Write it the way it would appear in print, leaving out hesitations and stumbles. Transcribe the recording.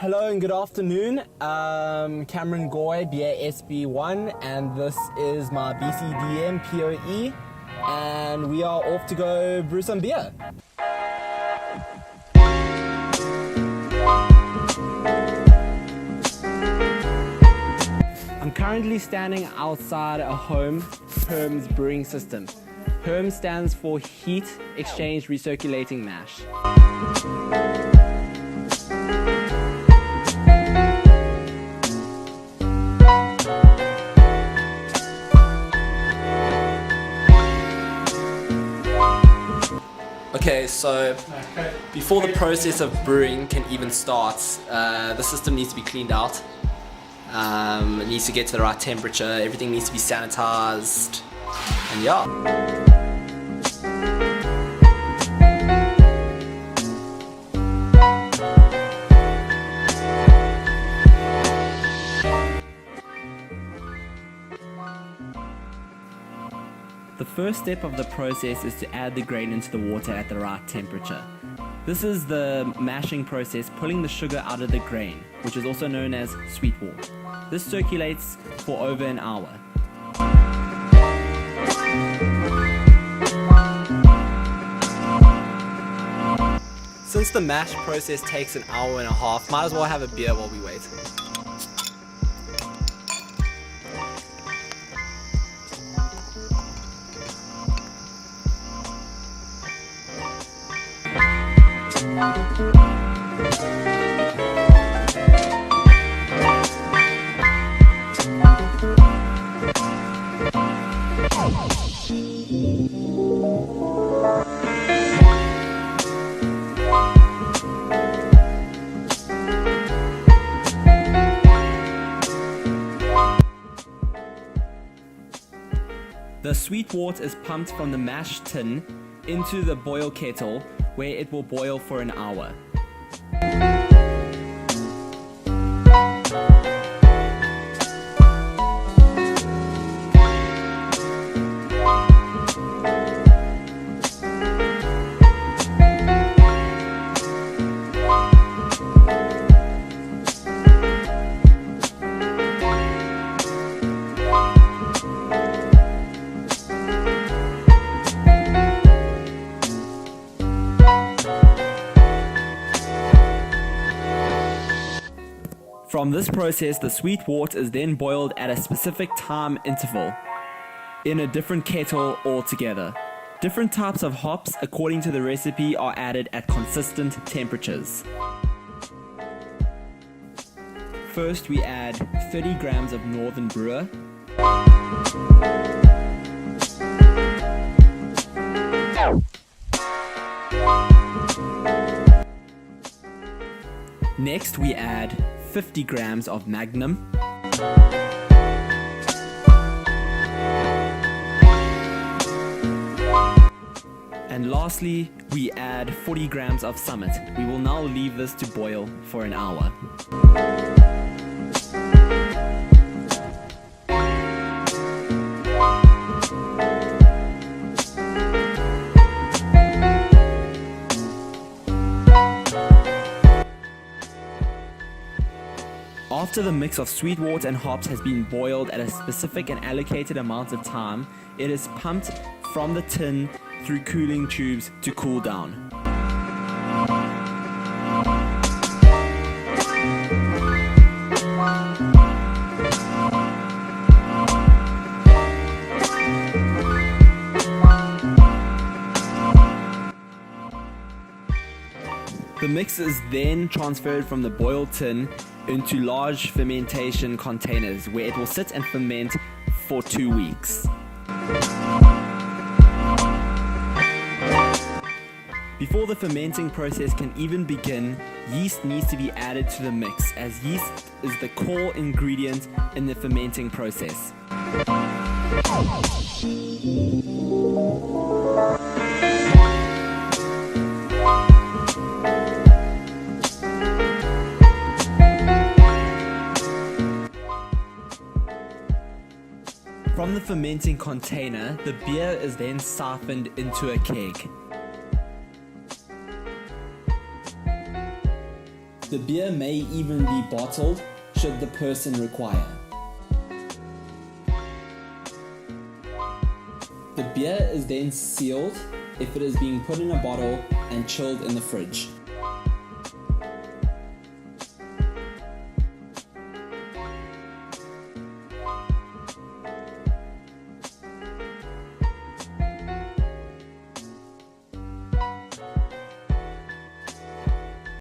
Hello and good afternoon. Cameron Galway, BASB1, and this is my BCDM POE, and we are off to go brew some beer. I'm currently standing outside a HERMS brewing system. HERMS stands for Heat Exchange Recirculating Mash. Okay, so before the process of brewing can even start, the system needs to be cleaned out. It needs to get to the right temperature, everything needs to be sanitized, and yeah. The first step of the process is to add the grain into the water at the right temperature. This is the mashing process, pulling the sugar out of the grain, which is also known as sweet wort. This circulates for over an hour. Since the mash process takes an hour and a half, might as well have a beer while we wait. The sweet wort is pumped from the mash tin into the boil kettle, where it will boil for an hour. From this process, the sweet wort is then boiled at a specific time interval in a different kettle altogether. Different types of hops, according to the recipe, are added at consistent temperatures. First, we add 30 grams of Northern Brewer, next we add 50 grams of Magnum, and lastly we add 40 grams of Summit. We will now leave this to boil for an hour. After the mix of sweet wort and hops has been boiled at a specific and allocated amount of time, it is pumped from the tin through cooling tubes to cool down. The mix is then transferred from the boiled tin into large fermentation containers, where it will sit and ferment for 2 weeks. Before the fermenting process can even begin, yeast needs to be added to the mix, as yeast is the core ingredient in the fermenting process. From the fermenting container, the beer is then siphoned into a keg. The beer may even be bottled should the person require. The beer is then sealed if it is being put in a bottle and chilled in the fridge.